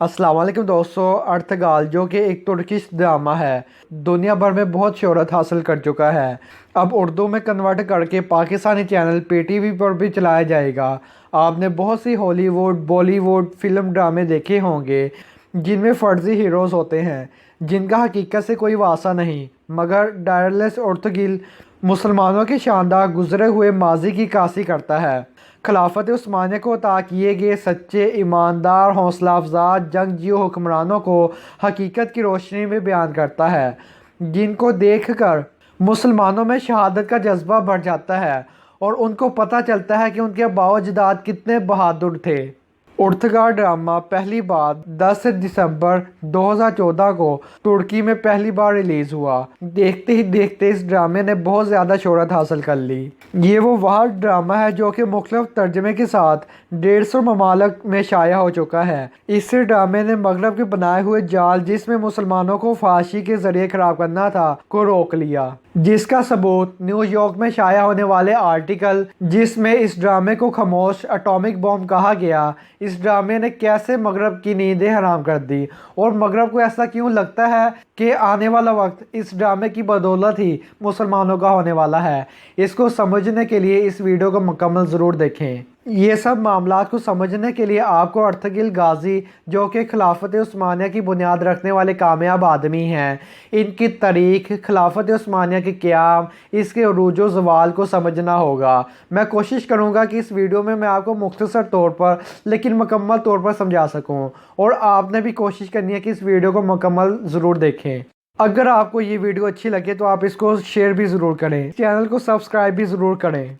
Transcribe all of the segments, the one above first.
अस्सलाम वालेकुम दोस्तों। अर्तगाल जो कि एक तुर्किश ड्रामा है, दुनिया भर में बहुत शोहरत हासिल कर चुका है। अब उर्दू में कन्वर्ट करके पाकिस्तानी चैनल पीटीवी पर भी चलाया जाएगा। आपने बहुत सी हॉलीवुड बॉलीवुड फिल्म ड्रामे देखे होंगे जिनमें फर्जी हीरोज़ होते हैं जिनका हकीकत से कोई वास्ता नहीं, मगर डायरलेस अर्तुगिल मुसलमानों के शानदार गुजरे हुए माजी की कासी करता है। खिलाफत उस्मानिया को अता किए गए सच्चे ईमानदार हौसला अफजा जंगजू हुक्मरानों को हकीकत की रोशनी में बयान करता है, जिनको देखकर मुसलमानों में शहादत का जज्बा बढ़ जाता है और उनको पता चलता है कि उनके आबाओ अजदाद कितने बहादुर थे। उर्तगाल ड्रामा पहली बार 10 दिसंबर 2014 को तुर्की में पहली बार रिलीज़ हुआ। देखते ही देखते इस ड्रामे ने बहुत ज़्यादा शोहरत हासिल कर ली। ये वो वह ड्रामा है जो कि मुख्तलिफ तर्जमे के साथ 150 ममालिक में शाया हो चुका है। इस ड्रामे ने मगरब के बनाए हुए जाल जिसमें मुसलमानों को फांसी के ज़रिए ख़राब करना था को रोक लिया, जिसका सबूत न्यूयॉर्क में शाया होने वाले आर्टिकल जिसमें इस ड्रामे को खामोश एटॉमिक बॉम्ब कहा गया, इस ड्रामे ने कैसे मगरब की नींदें हराम कर दी और मगरब को ऐसा क्यों लगता है कि आने वाला वक्त इस ड्रामे की बदौलत ही मुसलमानों का होने वाला है। इसको समझने के लिए इस वीडियो को मुकम्मल ज़रूर देखें। ये सब मामला को समझने के लिए आपको अर्तगिल गाजी जो कि खिलाफत उस्मानिया की बुनियाद रखने वाले कामयाब आदमी हैं, इनकी तारीख, खिलाफत उस्मानिया के क़याम, इसके उरूज व ज़वाल को समझना होगा। मैं कोशिश करूँगा कि इस वीडियो में मैं आपको मुख्तसर तौर पर लेकिन मुकम्मल तौर पर समझा सकूँ, और आपने भी कोशिश करनी है कि इस वीडियो को मुकम्मल ज़रूर देखें। अगर आपको ये वीडियो अच्छी लगे तो आप इसको शेयर भी ज़रूर करें, चैनल को सब्सक्राइब भी ज़रूर करें।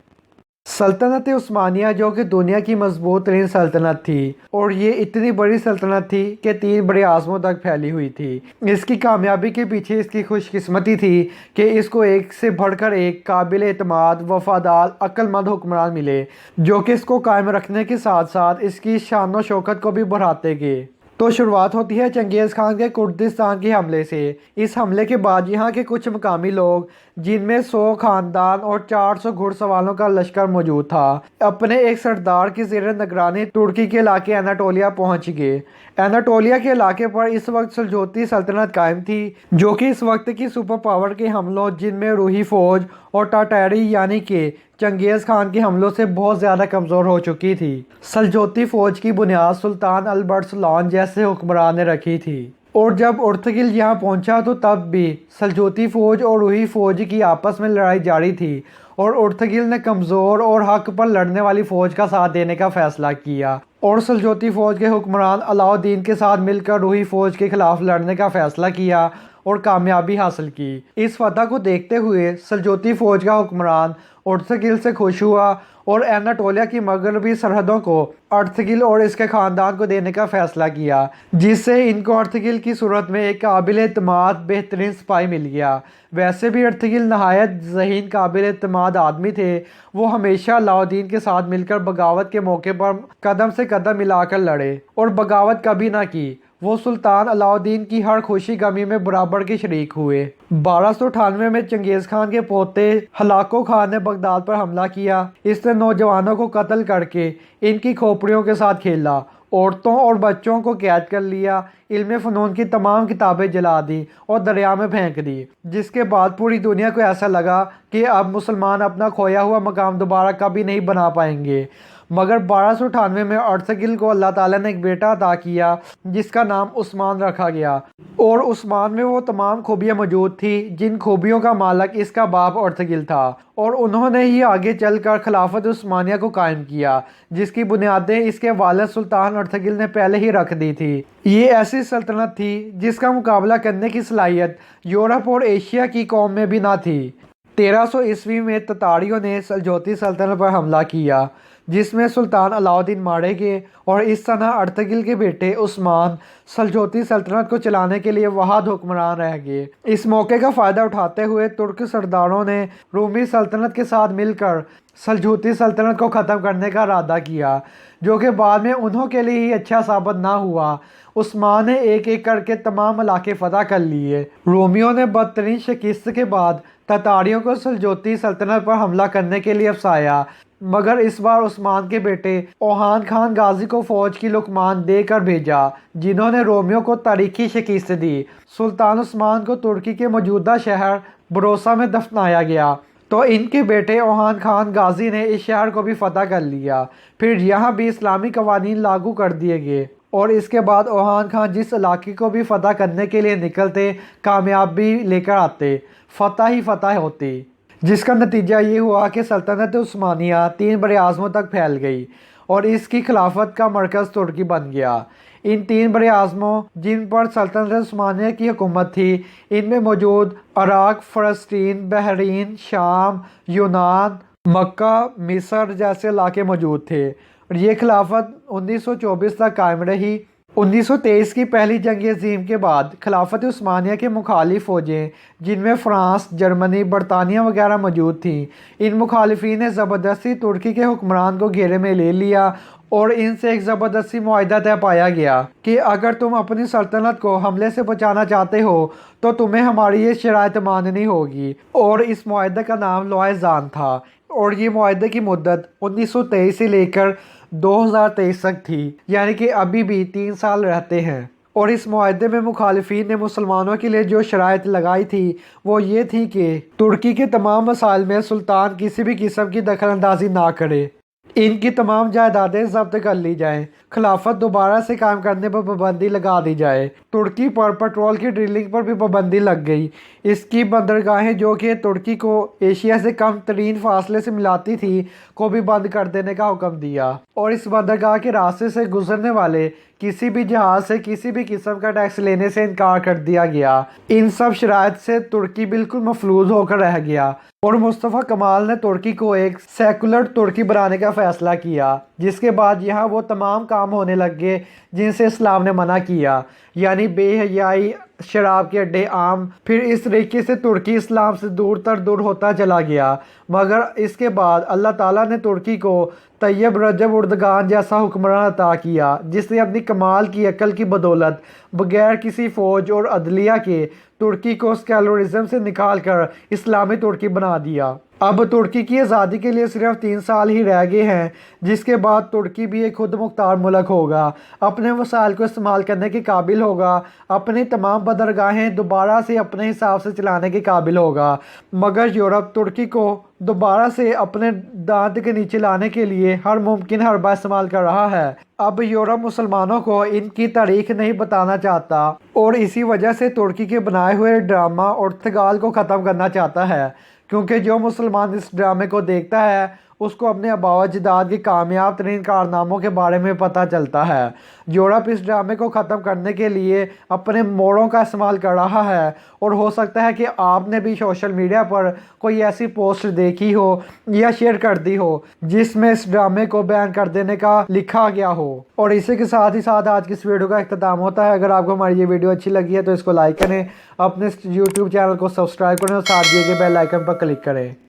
सल्तनत उस्मानिया जो कि दुनिया की मजबूत तरीन सल्तनत थी, और ये इतनी बड़ी सल्तनत थी कि 3 बड़े आज़मों तक फैली हुई थी। इसकी कामयाबी के पीछे इसकी खुशकिस्मती थी कि इसको एक से बढ़कर एक काबिल एतमाद वफादार अक्लमंद हुक्मरान मिले, जो कि इसको कायम रखने के साथ साथ इसकी शान व शौकत को भी बढ़ाते गए। तो शुरुआत होती है चंगेज़ खान के कुर्दिस्तान के हमले से। इस हमले के बाद यहाँ के कुछ मकामी लोग, जिनमें 100 खानदान और 400 घुड़सवारों का लश्कर मौजूद था, अपने एक सरदार की ज़ेर निगरानी तुर्की के इलाके एनाटोलिया पहुँच गए। एनाटोलिया के इलाके पर इस वक्त सल्जूकी सल्तनत कायम थी, जो कि इस वक्त की सुपर पावर के हमलों, जिनमें रूही फ़ौज और टाटैरी यानी कि चंगेज़ खान के हमलों से बहुत ज़्यादा कमज़ोर हो चुकी थी। सल्जूकी फ़ौज की बुनियाद सुल्तान अल्बर्सलान जैसे हुक्मरान ने रखी थी, और जब उर्तगिल यहाँ पहुँचा तो तब भी सल्जूकी फ़ौज और रूही फ़ौज की आपस में लड़ाई जारी थी, और उर्तगिल ने कमज़ोर और हक पर लड़ने वाली फ़ौज का साथ देने का फ़ैसला किया, और सल्जूकी फ़ौज के हुक्मरान अलाउद्दीन के साथ मिलकर रूही फ़ौज के ख़िलाफ़ लड़ने का फ़ैसला किया और कामयाबी हासिल की। इस फतह को देखते हुए सल्जूकी फ़ौज का हुक्मरान उर्तगिल से खुश हुआ और एनाटोलिया की मगरबी सरहदों को अर्तगिल और इसके ख़ानदान को देने का फ़ैसला किया, जिससे इनको अर्तगिल की सूरत में एक काबिल एतमाद बेहतरीन सिपाही मिल गया। वैसे भी अर्तगिल नहायत ज़हीन काबिल एतमाद आदमी थे। वो हमेशा अलाउद्दीन के साथ मिलकर बगावत के मौके पर कदम से कदम मिलाकर लड़े और बगावत कभी ना की। वो सुल्तान अलाउद्दीन की हर खुशी गमी में बराबर के शरीक हुए। 1298 में चंगेज़ खान के पोते हलाको खान ने बगदाद पर हमला किया। इसने नौजवानों को कत्ल करके इनकी खोपड़ियों के साथ खेला, औरतों और बच्चों को कैद कर लिया, इल्म फ़नून की तमाम किताबें जला दी और दरिया में फेंक दी, जिसके बाद पूरी दुनिया को ऐसा लगा कि अब मुसलमान अपना खोया हुआ मकाम दोबारा कभी नहीं बना पाएंगे। मगर 1298 में अर्तगिल को अल्लाह ताला ने एक बेटा अता किया जिसका नाम उस्मान रखा गया, और उस्मान में वो तमाम खूबियाँ मौजूद थी जिन खूबियों का मालिक इसका बाप अर्तगिल था, और उन्होंने ही आगे चलकर खिलाफत उस्मानिया को कायम किया, जिसकी बुनियादें इसके वालिद सुल्तान अर्तगिल ने पहले ही रख दी थी। ये ऐसी सल्तनत थी जिसका मुकाबला करने की सलाहियत यूरोप और एशिया की कौम में भी ना थी। 1300 ईस्वी में ततारियों ने सल्जूकी सल्तनत पर हमला किया, जिसमें सुल्तान अलाउद्दीन मारे गए, और इस तरह अर्तगिल के बेटे उस्मान सल्जूकी सल्तनत को चलाने के लिए वहाद हुक्मरान रह गए। इस मौके का फ़ायदा उठाते हुए तुर्क सरदारों ने रूमी सल्तनत के साथ मिलकर सल्जूकी सल्तनत को ख़त्म करने का इरादा किया, जो कि बाद में उन्हों के लिए ही अच्छा साबित ना हुआ। उस्मान ने एक एक करके तमाम इलाके फ़तह कर लिए। रोमियों ने बदतरीन शिकस्त के बाद ततारियों को सल्जूकी सल्तनत पर हमला करने के लिए उकसाया। مگر اس بار عثمان کے بیٹے اوہان خان غازی کو فوج کی لقمان دے کر بھیجا، جنہوں نے رومیوں کو تاریخی شکست دی۔ سلطان عثمان کو ترکی کے موجودہ شہر بروسا میں دفنایا گیا، تو ان کے بیٹے اوہان خان غازی نے اس شہر کو بھی فتح کر لیا۔ پھر یہاں بھی اسلامی قوانین لاگو کر دیے گئے، اور اس کے بعد اوہان خان جس علاقے کو بھی فتح کرنے کے لیے نکلتے، کامیابی لے کر آتے، فتح ہی فتح ہوتی، جس کا نتیجہ یہ ہوا کہ سلطنت عثمانیہ 3 براعظموں تک پھیل گئی اور اس کی خلافت کا مرکز ترکی بن گیا۔ ان 3 براعظموں جن پر سلطنت عثمانیہ کی حکومت تھی، ان میں موجود عراق، فلسطین، بحرین، شام، یونان، مکہ، مصر جیسے علاقے موجود تھے، اور یہ خلافت 1924 تک قائم رہی۔ 1923 کی پہلی جنگ عظیم کے بعد خلافت عثمانیہ کے مخالف فوجیں، جن میں فرانس، جرمنی، برطانیہ وغیرہ موجود تھیں، ان مخالفین نے زبردستی ترکی کے حکمران کو گھیرے میں لے لیا، اور ان سے ایک زبردستی معاہدہ طے پایا گیا کہ اگر تم اپنی سلطنت کو حملے سے بچانا چاہتے ہو تو تمہیں ہماری یہ شرائط ماننی ہوگی، اور اس معاہدے کا نام لوائے زان تھا، اور یہ معاہدے کی مدت 1923 سے لے کر 2023 تک تھی، یعنی کہ ابھی بھی 3 سال رہتے ہیں۔ اور اس معاہدے میں مخالفین نے مسلمانوں کے لیے جو شرائط لگائی تھی وہ یہ تھی کہ ترکی کے تمام مسائل میں سلطان کسی بھی قسم کی دخل اندازی نہ کرے، ان کی تمام جائیدادیں ضبط کر لی جائیں، خلافت دوبارہ سے قائم کرنے پر پابندی لگا دی جائے، ترکی پر پیٹرول کی ڈرلنگ پر بھی پابندی لگ گئی، اس کی بندرگاہیں جو کہ ترکی کو ایشیا سے کم ترین فاصلے سے ملاتی تھی کو بھی بند کر دینے کا حکم دیا، اور اس بندرگاہ کے راستے سے گزرنے والے کسی بھی جہاز سے کسی بھی قسم کا ٹیکس لینے سے انکار کر دیا گیا۔ ان سب شرائط سے ترکی بالکل مفلوج ہو کر رہ گیا، اور مصطفیٰ کمال نے ترکی کو ایک سیکولر ترکی بنانے کا فیصلہ کیا، جس کے بعد یہاں وہ تمام کام ہونے لگ گئے جن سے اسلام نے منع کیا، یعنی بے حیائی، شراب کے اڈے عام۔ پھر اس طریقے سے ترکی اسلام سے دور تر دور ہوتا چلا گیا، مگر اس کے بعد اللہ تعالیٰ نے ترکی کو طیب رجب اردگان جیسا حکمران عطا کیا، جس نے اپنی کمال کی عقل کی بدولت بغیر کسی فوج اور عدلیہ کے ترکی کو سیکولرزم سے نکال کر اسلامی ترکی بنا دیا۔ اب ترکی کی آزادی کے لیے صرف 3 سال ہی رہ گئے ہیں، جس کے بعد ترکی بھی ایک خود مختار ملک ہوگا، اپنے وسائل کو استعمال کرنے کے قابل ہوگا، اپنی تمام بندرگاہیں دوبارہ سے اپنے حساب سے چلانے کے قابل ہوگا۔ مگر یورپ ترکی کو دوبارہ سے اپنے دانت کے نیچے لانے کے لیے ہر ممکن حربہ استعمال کر رہا ہے۔ اب یورپ مسلمانوں کو ان کی تاریخ نہیں بتانا چاہتا، اور اسی وجہ سے ترکی کے بنائے ہوئے ڈرامہ ارطغرل کو ختم کرنا چاہتا ہے، کیونکہ جو مسلمان اس ڈرامے کو دیکھتا ہے اس کو اپنے آباء و اجداد کے کامیاب ترین کارناموں کے بارے میں پتہ چلتا ہے۔ یورپ اس ڈرامے کو ختم کرنے کے لیے اپنے موڑوں کا استعمال کر رہا ہے، اور ہو سکتا ہے کہ آپ نے بھی سوشل میڈیا پر کوئی ایسی پوسٹ دیکھی ہو یا شیئر کر دی ہو جس میں اس ڈرامے کو بیان کر دینے کا لکھا گیا ہو۔ اور اسی کے ساتھ ہی ساتھ آج کی اس ویڈیو کا اختتام ہوتا ہے۔ اگر آپ کو ہماری یہ ویڈیو اچھی لگی ہے تو اس کو لائک کریں، اپنے YouTube چینل کو سبسکرائب کریں، اور ساتھ دیے گئے بیل آئیکن پر کلک کریں۔